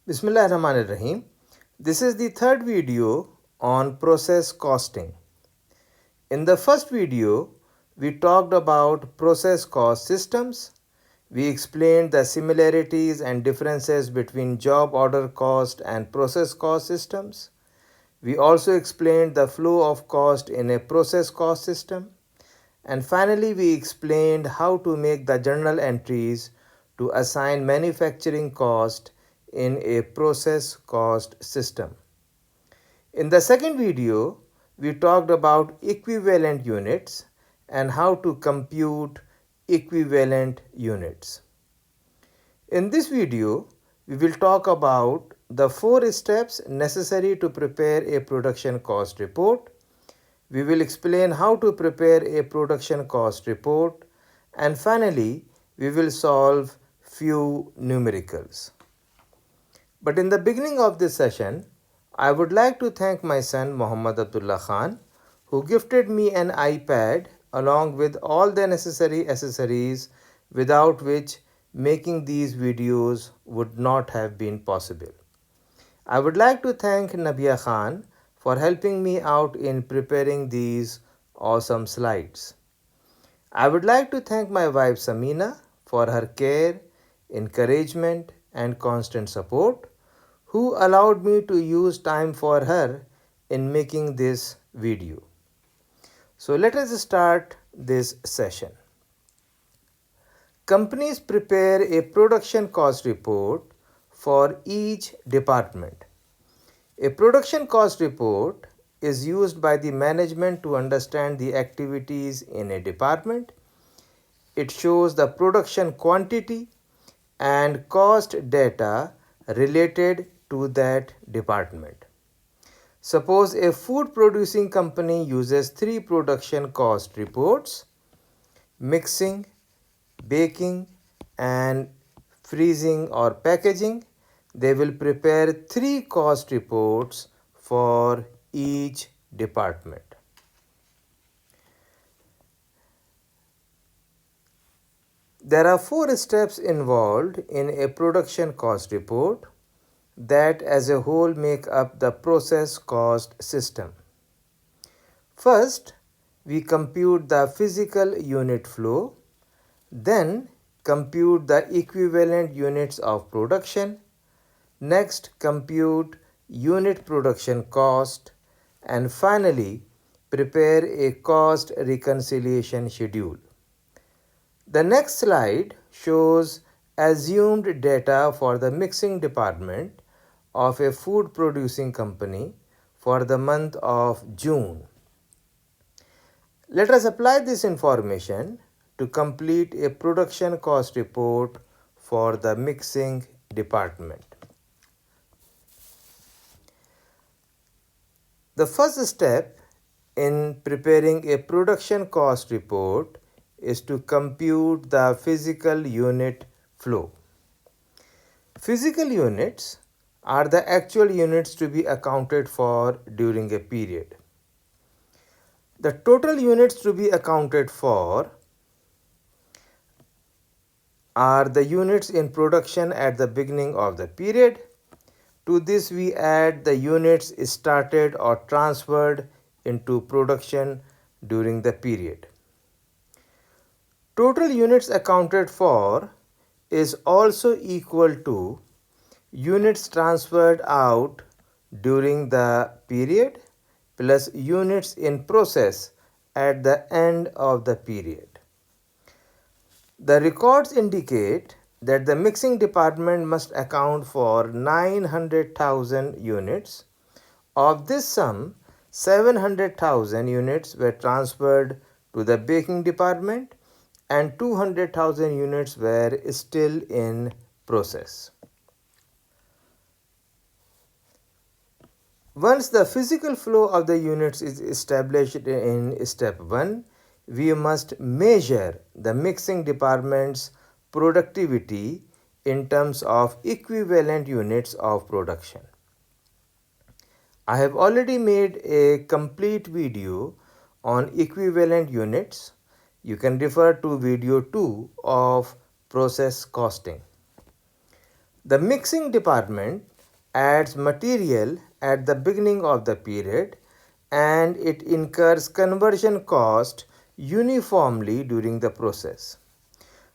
Bismillah Rahman Rahim. This is the third video on process costing. In the first video, we talked about process cost systems. We explained the similarities and differences between job order cost and process cost systems. We also explained the flow of cost in a process cost system. And finally, we explained how to make the journal entries to assign manufacturing cost in a process cost system. In the second video, we talked about equivalent units and how to compute equivalent units. In this video, we will talk about the 4 steps necessary to prepare a production cost report. We will explain how to prepare a production cost report, and finally, we will solve few numericals. But in the beginning of this session, I would like to thank my son Muhammad Abdullah Khan, who gifted me an iPad along with all the necessary accessories, without which making these videos would not have been possible. I would like to thank Nabia Khan for helping me out in preparing these awesome slides. I would like to thank my wife Samina for her care, encouragement, and constant support, who allowed me to use time for her in making this video. So let us start this session. Companies prepare a production cost report for each department. A production cost report is used by the management to understand the activities in a department. It shows the production quantity and cost data related to that department. Suppose a food producing company uses 3 production cost reports: mixing, baking, and freezing or packaging. They will prepare 3 cost reports for each department. There are 4 steps involved in a production cost report that as a whole make up the process cost system. First, we compute the physical unit flow, then compute the equivalent units of production, next compute unit production cost, and finally prepare a cost reconciliation schedule. The next slide shows assumed data for the mixing department of a food producing company for the month of June. Let us apply this information to complete a production cost report for the mixing department. The first step in preparing a production cost report is to compute the physical unit flow. Physical units are the actual units to be accounted for during a period. The total units to be accounted for are the units in production at the beginning of the period. To this we add the units started or transferred into production during the period. Total units accounted for is also equal to units transferred out during the period plus units in process at the end of the period. The records indicate that the mixing department must account for 900,000 units. Of this sum, 700,000 units were transferred to the baking department and 200,000 units were still in process. Once the physical flow of the units is established in step 1, we must measure the mixing department's productivity in terms of equivalent units of production. I have already made a complete video on equivalent units. You can refer to video 2 of process costing. The mixing department adds material at the beginning of the period and it incurs conversion cost uniformly during the process.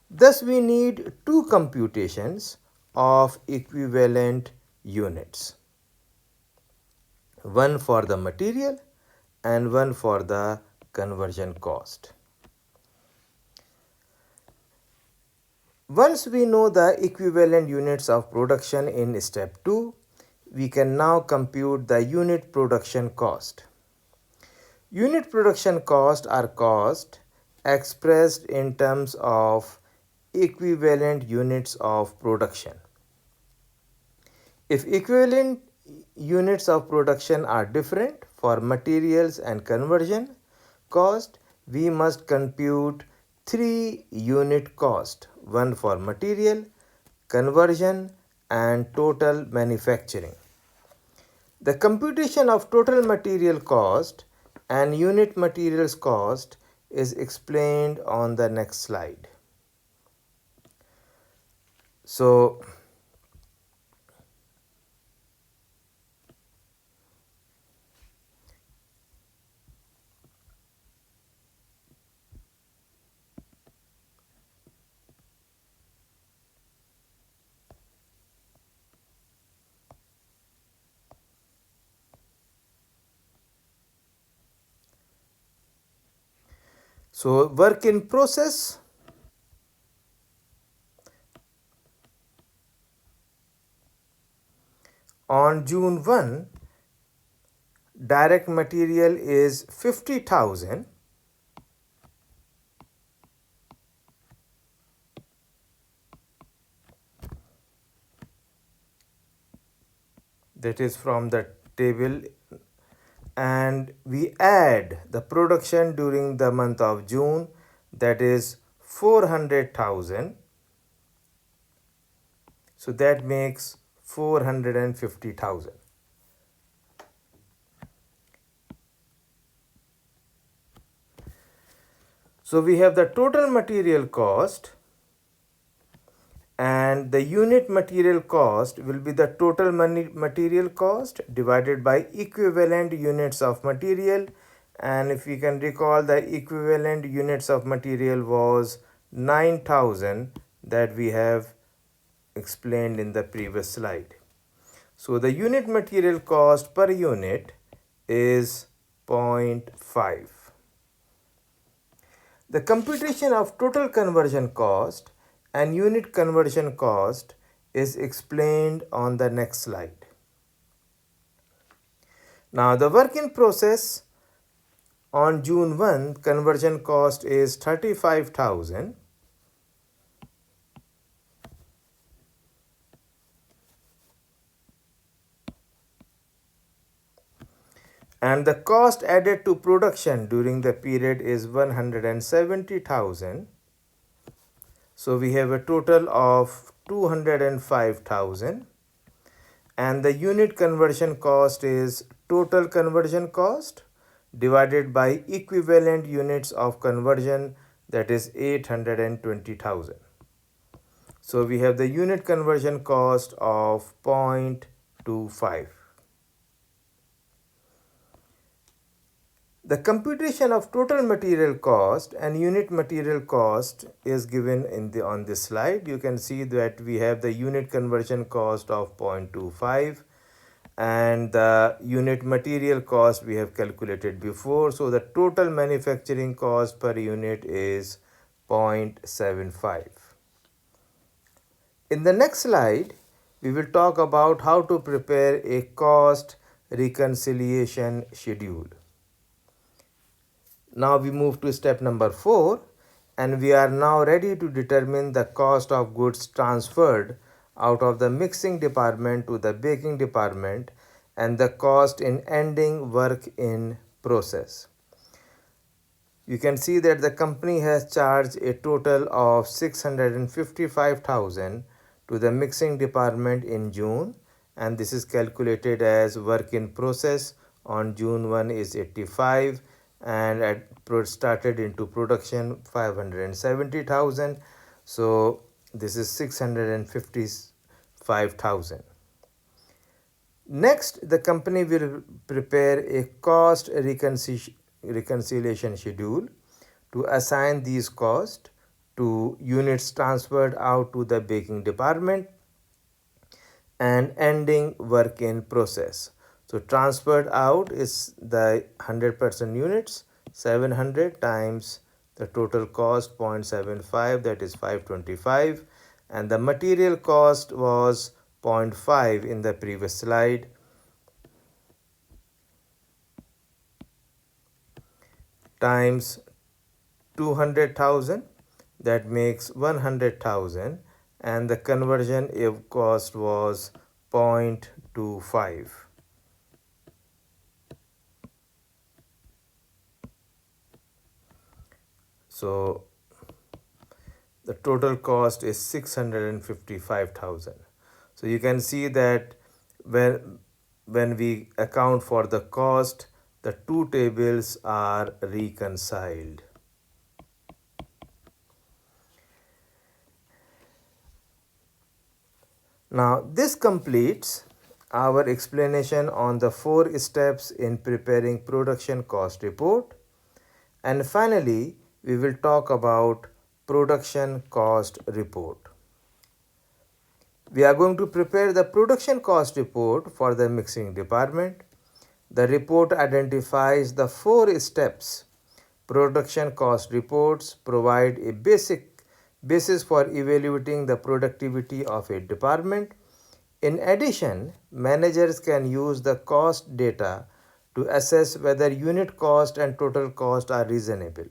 Thus, we need two computations of equivalent units, one for the material and one for the conversion cost. Once we know the equivalent units of production in step 2, we can now compute the unit production cost. Unit production cost are cost expressed in terms of equivalent units of production. If equivalent units of production are different for materials and conversion cost, we must compute three unit cost, one for material, conversion and total manufacturing. The computation of total material cost and unit materials cost is explained on the next slide. So, work in process. On June 1, direct material is 50,000. That is from the table, and we add the production during the month of June, that is 400,000. So that makes 450,000. So we have the total material cost, and the unit material cost will be the total material cost divided by equivalent units of material. And if we can recall, the equivalent units of material was 9,000 that we have explained in the previous slide. So the unit material cost per unit is 0.5. The computation of total conversion cost and unit conversion cost is explained on the next slide. Now the work in process on June 1, conversion cost is 35,000. And the cost added to production during the period is 170,000. So we have a total of 205,000. And the unit conversion cost is total conversion cost divided by equivalent units of conversion, that is 820,000. So we have the unit conversion cost of 0.25. The computation of total material cost and unit material cost is given on this slide. You can see that we have the unit conversion cost of 0.25 and the unit material cost we have calculated before. So the total manufacturing cost per unit is 0.75. In the next slide, we will talk about how to prepare a cost reconciliation schedule. Now we move to step number 4, and we are now ready to determine the cost of goods transferred out of the mixing department to the baking department and the cost in ending work in process. You can see that the company has charged a total of 655,000 to the mixing department in June, and this is calculated as work in process on June 1 is 85 and started into production 570,000. So this is 655,000. Next, the company will prepare a cost reconciliation schedule to assign these costs to units transferred out to the baking department and ending work in process. So transferred out is the 100% units, 700 times the total cost 0.75, that is 525, and the material cost was 0.5 in the previous slide, times 200,000, that makes 100,000, and the conversion if cost was 0.25. So the total cost is 655,000. So you can see that when we account for the cost, the two tables are reconciled. Now this completes our explanation on the 4 steps in preparing production cost report, and finally we will talk about production cost report. We are going to prepare the production cost report for the mixing department. The report identifies the 4 steps. Production cost reports provide a basis for evaluating the productivity of a department. In addition, managers can use the cost data to assess whether unit cost and total cost are reasonable.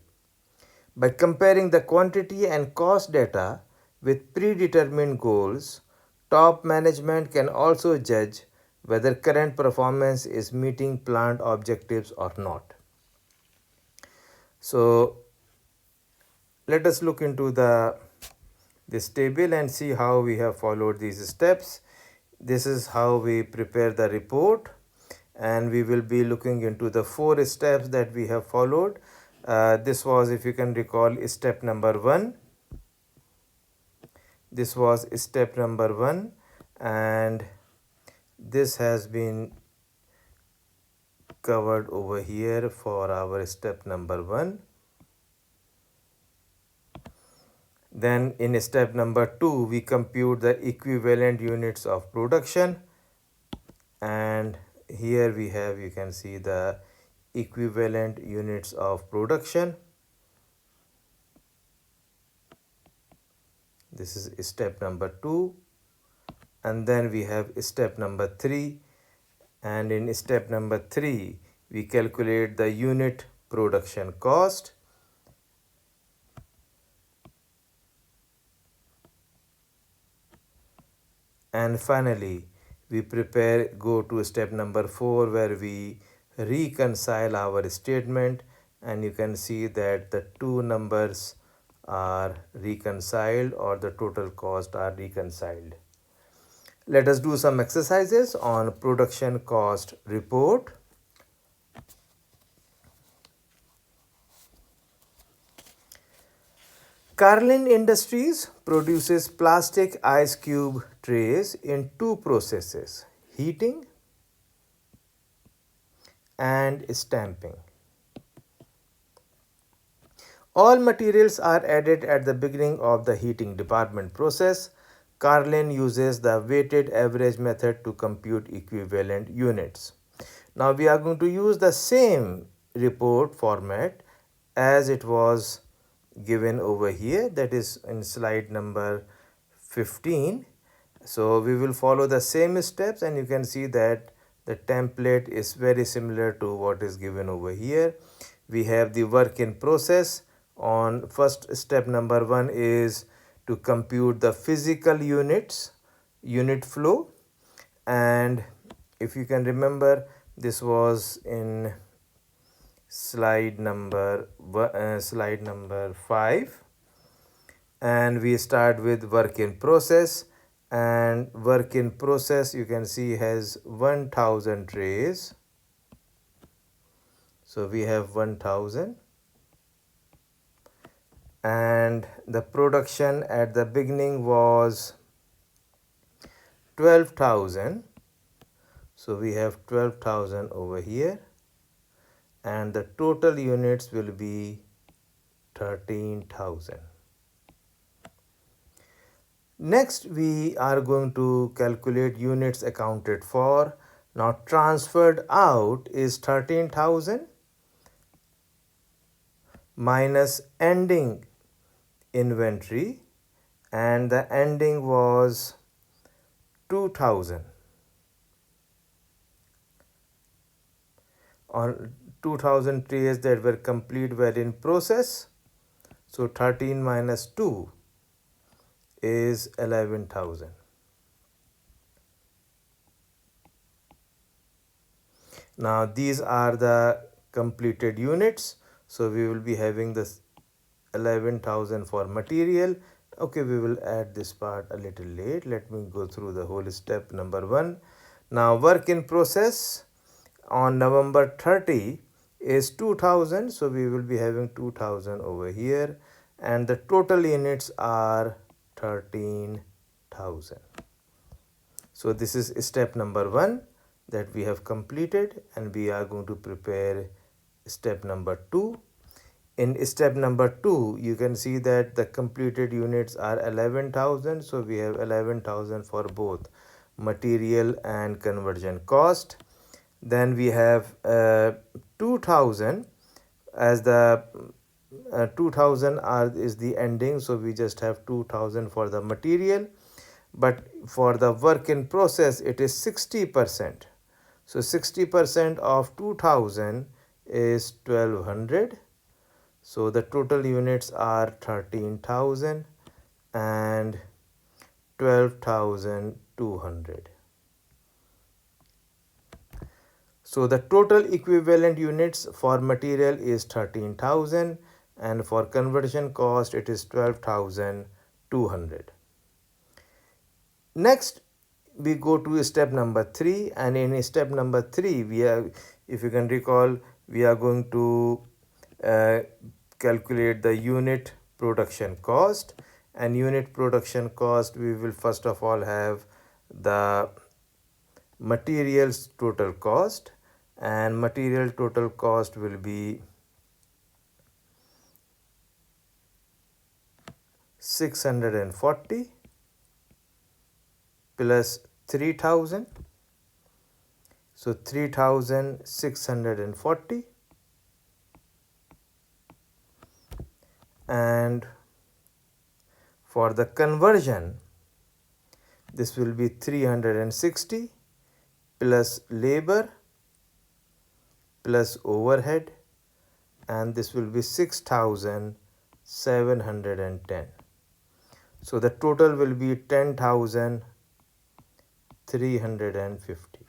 By comparing the quantity and cost data with predetermined goals, top management can also judge whether current performance is meeting plant objectives or not. So let us look into this table and see how we have followed these steps. This is how we prepare the report, and we will be looking into the 4 steps that we have followed. This was, if you can recall, step number 1. This was step number 1, and this has been covered over here for our step number 1. Then in step number 2, we compute the equivalent units of production, and here we have, you can see the equivalent units of production. This is step number 2, and then we have step number 3, and in step number 3 we calculate the unit production cost. And finally we go to step number 4, where we reconcile our statement, and you can see that the two numbers are reconciled, or the total cost are reconciled. Let us do some exercises on production cost report. Carlin Industries produces plastic ice cube trays in 2 processes: heating and stamping. All materials are added at the beginning of the heating department process. Carlin uses the weighted average method to compute equivalent units. Now we are going to use the same report format as it was given over here, that is in slide number 15. So we will follow the same steps, and you can see that the template is very similar to what is given over here. We have the work in process. On first step number 1 is to compute the physical unit flow, and if you can remember, this was in slide number 5, and we start with work in process, and work in process you can see has 1000 trays. So we have 1000, and the production at the beginning was 12,000. So we have 12,000 over here, and the total units will be 13,000. Next, we are going to calculate units accounted for. Now, transferred out is 13,000 minus ending inventory, and the ending was 2,000. On 2,000 trays that were complete were in process. So 13 minus 2 is 11,000. Now these are the completed units. So we will be having this 11,000 for material. Okay, we will add this part a little late. Let me go through the whole step number 1. Now work in process on November 30 is 2,000. So we will be having 2,000 over here, and the total units are 13,000. So this is step number 1 that we have completed, and we are going to prepare step number 2. In step number 2, you can see that the completed units are 11,000. So we have 11,000 for both material and conversion cost. Then we have 2,000 as the 2,000 is the ending. So we just have 2,000 for the material, but for the work in process it is 60%. So 60% of 2,000 is 1,200. So the total units are 13,000 and 12,200. So the total equivalent units for material is 13,000, and for conversion cost it is 12,200. Next, we go to step number 3, and in step number 3 we are, if you can recall, we are going to calculate the unit production cost. And unit production cost, we will first of all have the materials total cost, and material total cost will be 640 plus 3,000. So 3,640, and for the conversion this will be 360 plus labor plus overhead, and this will be 6,710. So the total will be 10,350.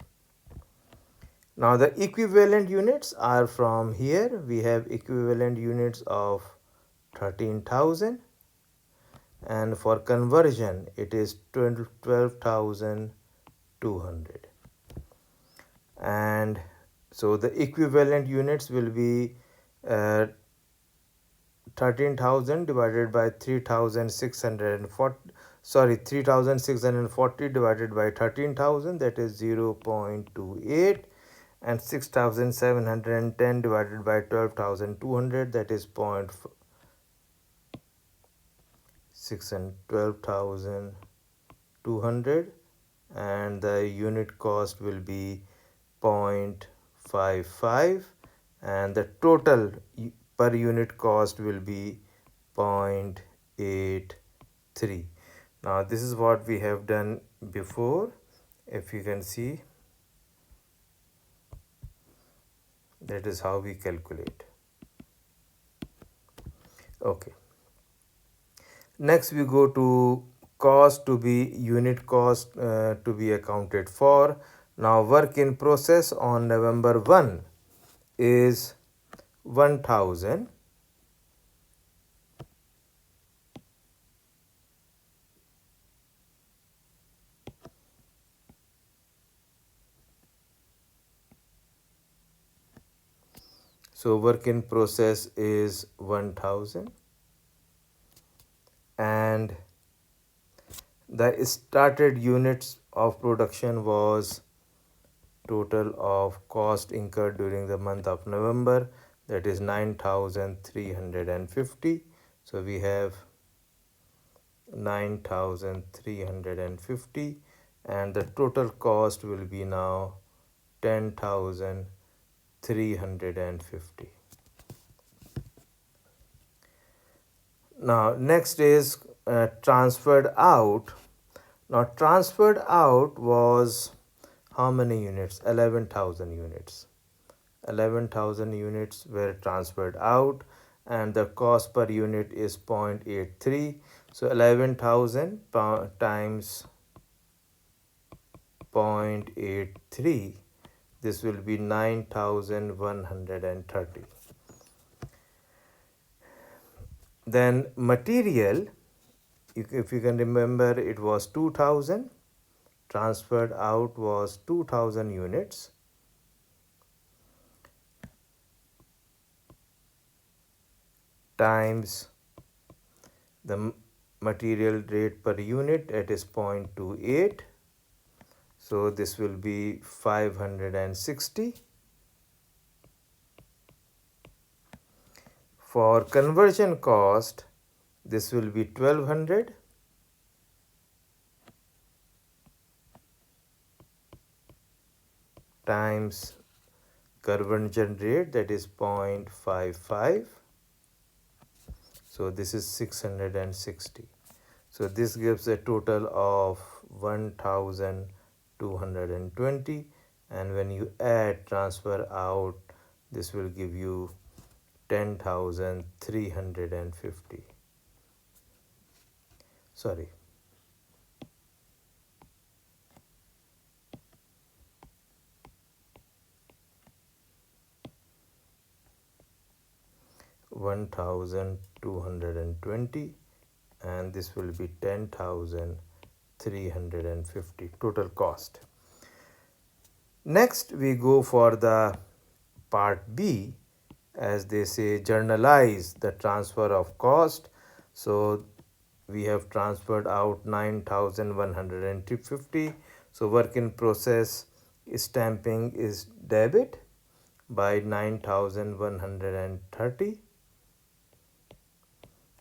Now the equivalent units are from here. We have equivalent units of 13,000, and for conversion it is 12,200. And so the equivalent units will be 13,000 divided by 3,640 divided by 13,000, that is 0.28, and 6,710 divided by 12,200, that is 12,200, and the unit cost will be 0.55, and the total per unit cost will be 0.83. Now this is what we have done before. If you can see, that is how we calculate. Okay. Next we go to cost to be unit cost to be accounted for. Now work in process on November 1 is 1,000. So work in process is 1,000, and the started units of production was total of cost incurred during the month of November, that is 9,350. So we have 9,350 and the total cost will be now 10,350. Now next is transferred out. Now transferred out was how many units? 11,000 units. 11,000 units were transferred out and the cost per unit is 0.83. So 11,000 times 0.83, this will be 9,130. Then material, if you can remember, it was 2,000, transferred out was 2,000 units. Times the material rate per unit, that is 0.28. So this will be 560. For conversion cost, this will be 1200 times conversion rate, that is 0.55. So this is 660. So this gives a total of 1,220, and when you add transfer out, this will give you 10,350. Sorry. $1,220 and this will be 10,350 total cost. Next we go for the part B, as they say, journalize the transfer of cost. So we have transferred out 9,150. So work in process stamping is debit by 9,130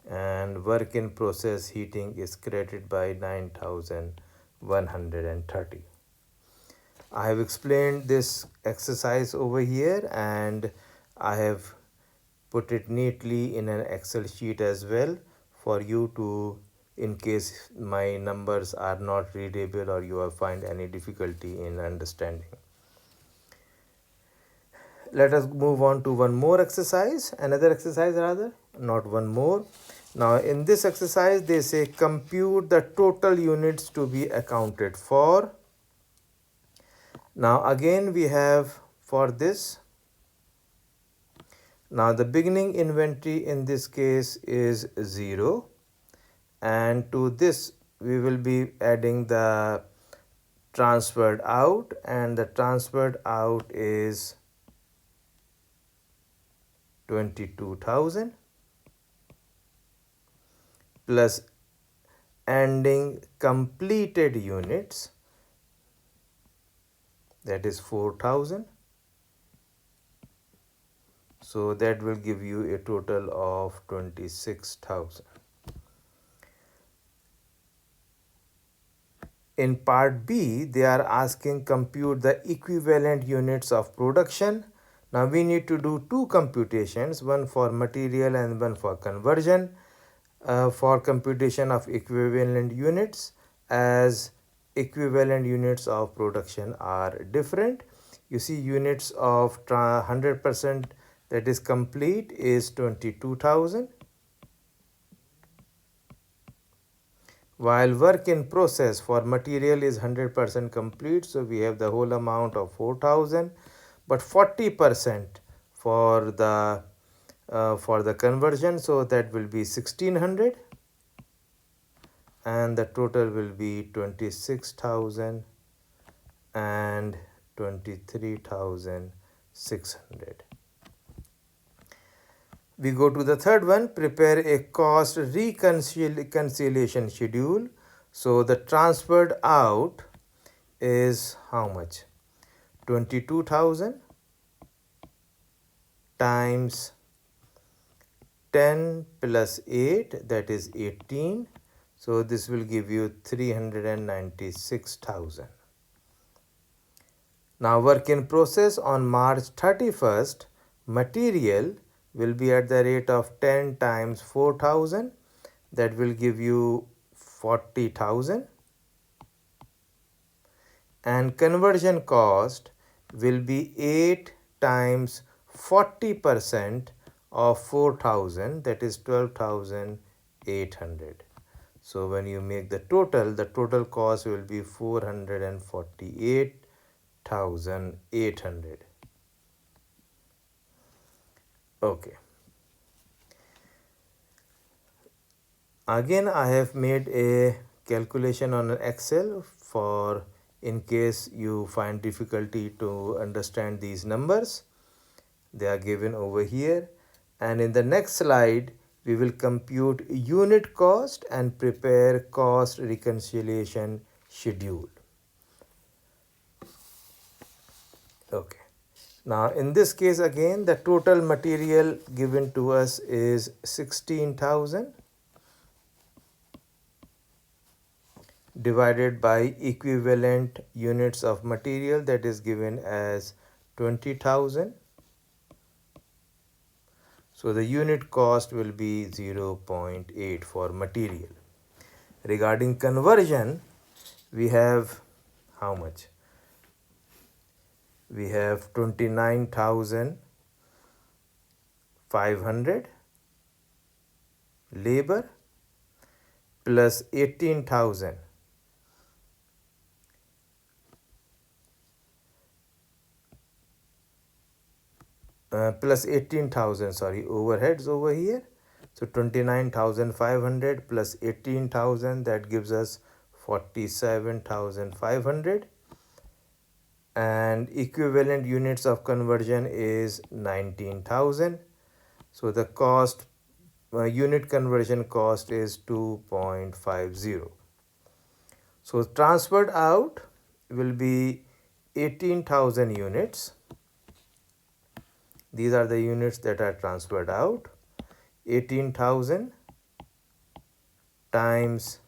and work in process heating is credited by 9,130. I have explained this exercise over here and I have put it neatly in an Excel sheet as well for you to, in case my numbers are not readable or you have find any difficulty in understanding. Let us move on to one more exercise, another exercise rather, not one more. Now in this exercise they say compute the total units to be accounted for. Now again we have for this, now the beginning inventory in this case is 0 and to this we will be adding the transferred out and the transferred out is 22,000 plus ending completed units, that is 4,000. So that will give you a total of 26,000. In part B, they are asking compute the equivalent units of production. Now we need to do two computations, one for material and one for conversion. For computation of equivalent units, as equivalent units of production are different. You see units of 100% that is complete is 22,000. While work in process for material is 100% complete, so we have the whole amount of 4,000, but 40% for the conversion, so that will be 1,600 and the total will be 26,000 and 23,600. We go to the third one, prepare a cost reconciliation schedule. So the transferred out is how much? 22,000 times 10 plus 8, that is 18. So this will give you 396,000. Now work in process on March 31st, material will be at the rate of 10 times 4,000, that will give you 40,000, and conversion cost will be 8 times 40% of 4,000, that is 12,800. So when you make the total cost will be 448,800. Okay. Again, I have made a calculation on Excel for in case you find difficulty to understand these numbers. They are given over here, and in the next slide we will compute unit cost and prepare cost reconciliation schedule. Okay. Now in this case again the total material given to us is 16,000 divided by equivalent units of material, that is given as 20,000. So the unit cost will be 0.8 for material. Regarding conversion, we have how much? We have 29,500 labor plus 18,000 plus 18,000, sorry, overheads over here. So 29,500 plus 18,000, that gives us 47,500, and equivalent units of conversion is 19,000. So the cost unit conversion cost is 2.50. So transferred out will be 18,000 units. These are the units that are transferred out. 18,000 times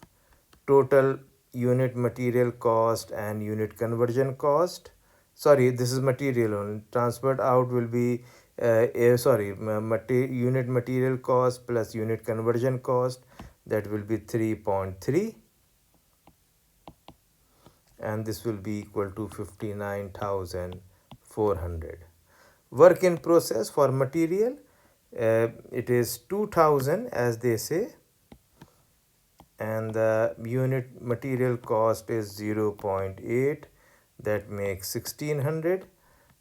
total unit material cost and unit conversion cost. Sorry, this is material only. Transferred out will be unit material cost plus unit conversion cost, that will be 3.3, and this will be equal to 59,400. Work in process for material, it is 2,000 as they say, and the unit material cost is 0.8, that makes 1,600,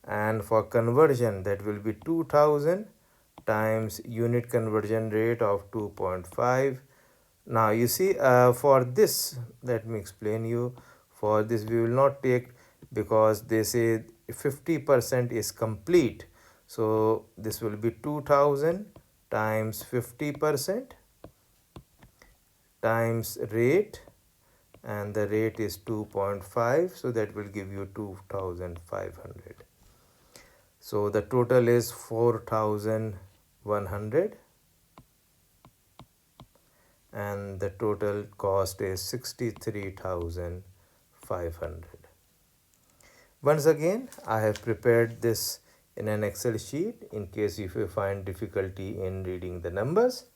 and for conversion that will be 2,000 times unit conversion rate of 2.5. Now you see for this, let me explain you, for this we will not take, because they say 50% is complete. So this will be 2,000 times 50% times rate, and the rate is 2.5, so that will give you 2,500. So the total is 4,100, and the total cost is 63,500. Once again, I have prepared this in an Excel sheet in case if you find difficulty in reading the numbers.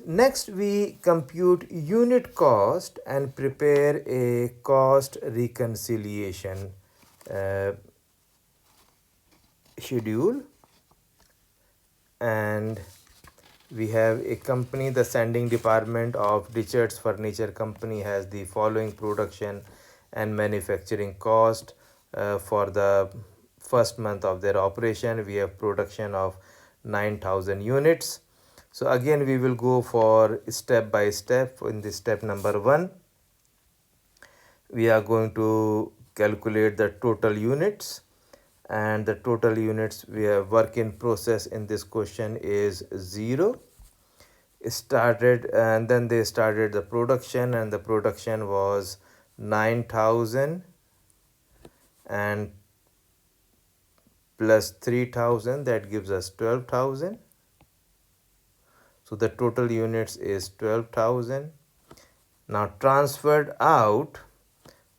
Next, we compute unit cost and prepare a cost reconciliation schedule. And we have a company, the sanding department of Richards Furniture Company has the following production and manufacturing cost for the first month of their operation. We have production of 9,000 units. So again we will go for step by step. In this step number 1, we are going to calculate the total units, and the total units we have work in process in this question is 0. Started, and then they started the production, and the production was 9,000 and plus 3000, that gives us 12,000. So the total units is 12,000. Now transferred out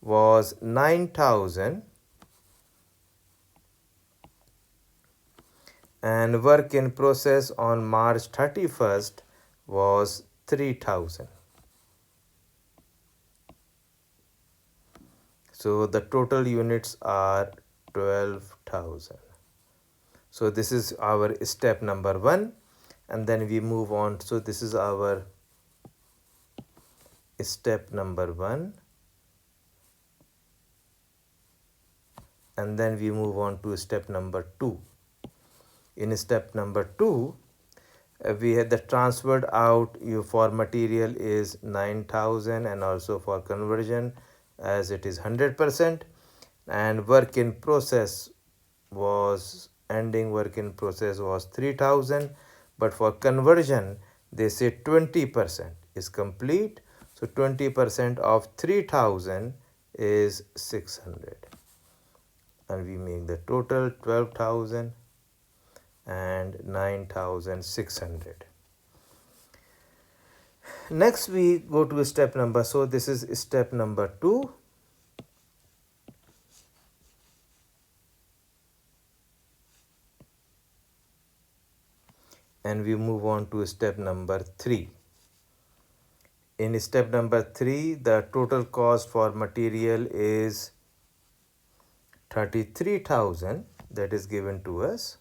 was 9,000 and work in process on March 31st was 3,000. So the total units are 12,000. So this is our step number 1, and then we move on. So this is our step number 1, and then we move on to step number 2. In step number 2, we had the transferred out for material is 9,000 and also for conversion as it is 100%, and work in process was ending work in process was 3,000, but for conversion they say 20% is complete. So 20% of 3,000 is 600, and we make the total 12,000 and 9,600. Next we go to step number, so this is step number 2. And we move on to step number 3. In step number 3, the total cost for material is 33,000, that is given to us,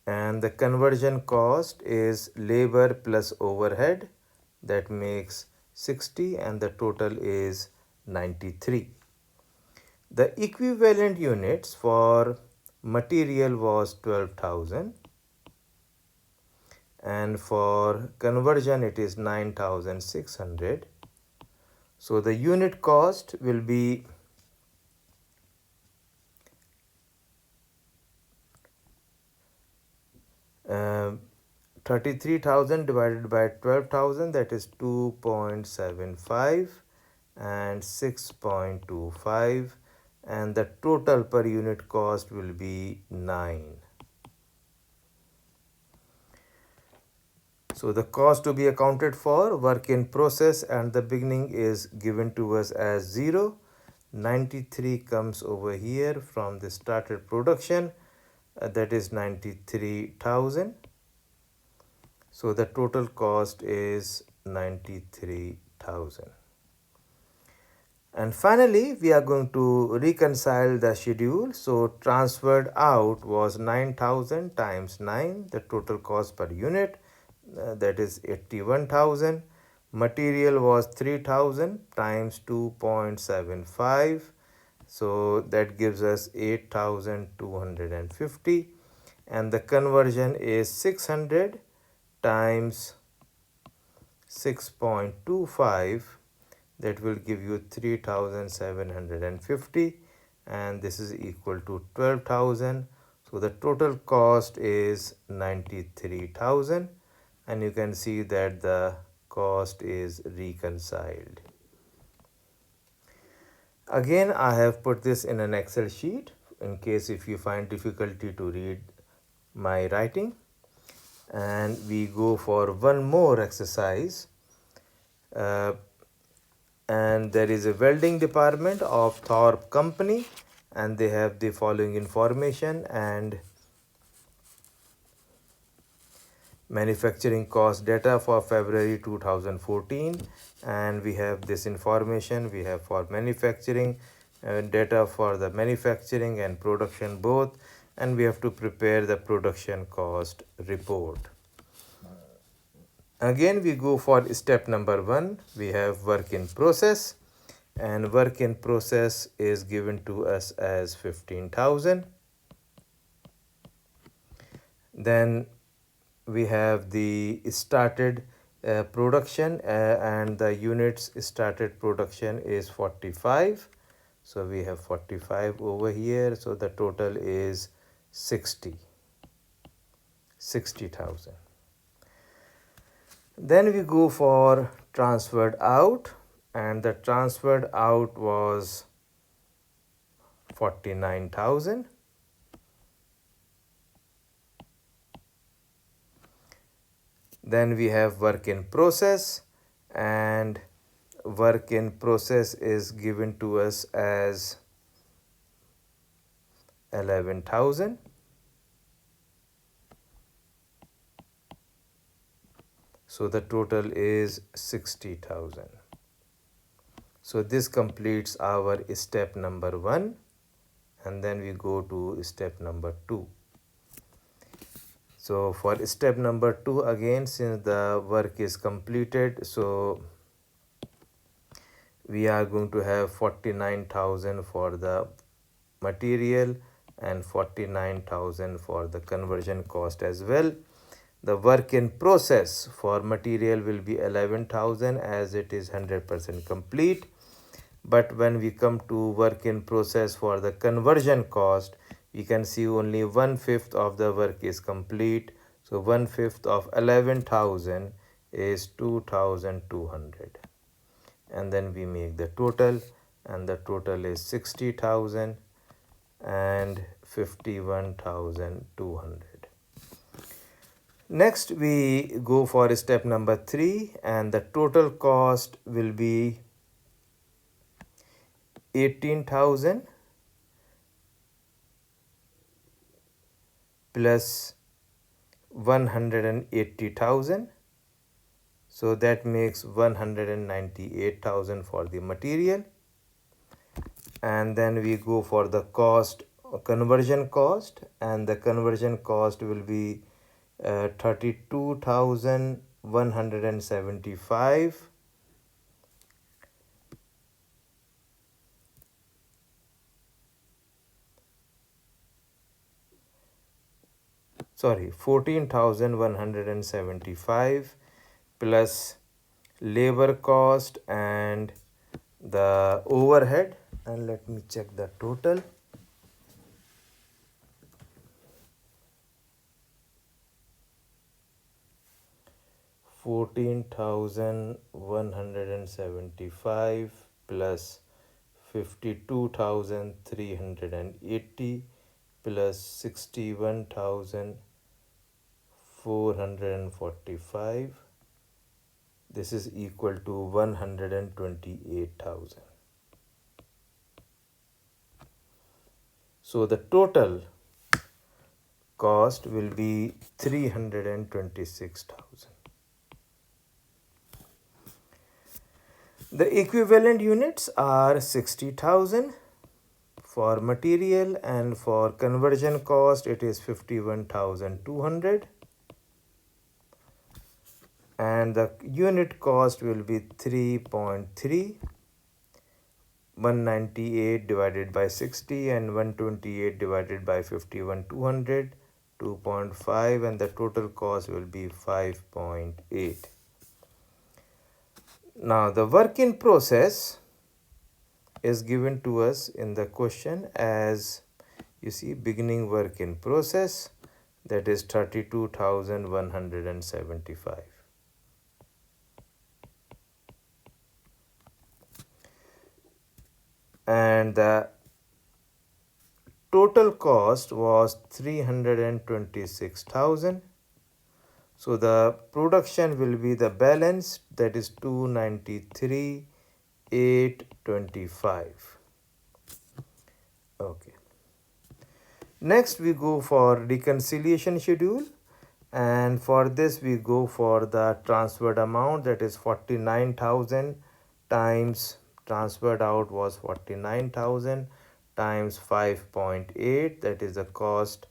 and the conversion cost is labor plus overhead, that makes 60, and the total is 93. The equivalent units for material was 12,000, and for conversion it is 9,600. So the unit cost will be 33,000 divided by 12,000, that is 2.75 and 6.25, and the total per unit cost will be 9. So the cost to be accounted for, work in process, and the beginning is given to us as 0. 93 comes over here from the started production, that is 93,000. So the total cost is 93,000. And finally, we are going to reconcile the schedule. So transferred out was 9,000 times 9, the total cost per unit, that is 81,000. Material was 3,000 times 2.75, so that gives us 8,250, and the conversion is 600 times 6.25, that will give you 3,750, and this is equal to 12,000. So the total cost is 93,000, and you can see that the cost is reconciled. Again, I have put this in an Excel sheet in case if you find difficulty to read my writing. And we go for one more exercise, and there is a welding department of Thorpe Company, and they have the following information: and manufacturing cost data for February 2014, and we have this information. We have for manufacturing data for the manufacturing and production both, and we have to prepare the production cost report. Again we go for step number 1. We have work in process, and work in process is given to us as 15,000. Then we have the started production, and the units started production is 45. So we have 45 over here. So the total is 60,000. Then we go for transferred out, and the transferred out was 49,000. Then we have work in process, and work in process is given to us as 11,000. So the total is 60,000. So this completes our step number 1, and then we go to step number 2. So for step number 2, again, since the work is completed, so we are going to have 49,000 for the material and 49,000 for the conversion cost as well. The work in process for material will be 11,000 as it is 100% complete. But when we come to work in process for the conversion cost, we can see only 1/5 of the work is complete. So 1/5 of 11,000 is 2,200. And then we make the total, and the total is 60,000 and 51,200. Next we go for step number 3, and the total cost will be 18,000 plus 180,000. So that makes 198,000 for the material. And then we go for the cost, conversion cost, and the conversion cost will be 32,175. Sorry, 14,175 plus labor cost and the overhead. And let me check the total. $14,175 plus 52,380 plus 61,445. This is equal to 128,000. So the total cost will be 326,000. The equivalent units are 60,000 for material, and for conversion cost it is 51,200, and the unit cost will be 3.3. 198 divided by 60 and 128 divided by 51,200, 2.5, and the total cost will be 5.8. Now the work in process is given to us in the question as, you see, beginning work in process, that is 32,175. And the total cost was 326,000. So the production will be the balance, that is 293,825. Okay. Next we go for reconciliation schedule, and for this we go for the transferred amount, that is 49,000 times transferred out was 49,000 times 5.8, that is the cost,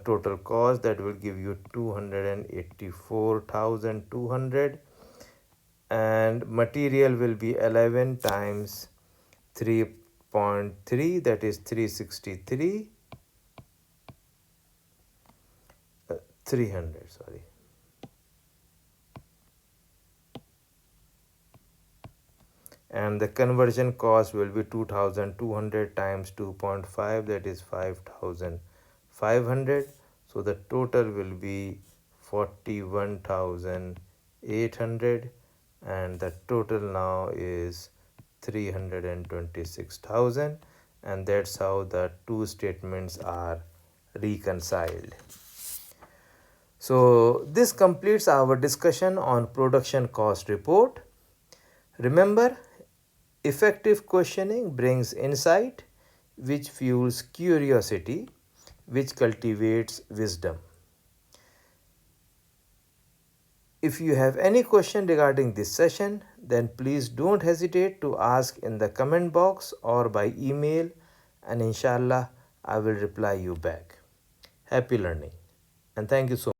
total cost, that will give you 284,200, and material will be 11 times 3.3, that is 363, 300, sorry. And the conversion cost will be 2,200 times 2.5, that is 5,500. So the total will be 41,800, and the total now is 326,000. and that's how the two statements are reconciled. So this completes our discussion on production cost report. Remember, effective questioning brings insight, which fuels curiosity, which cultivates wisdom. If you have any question regarding this session, then please don't hesitate to ask in the comment box or by email, and inshallah I will reply you back. Happy learning and thank you so much.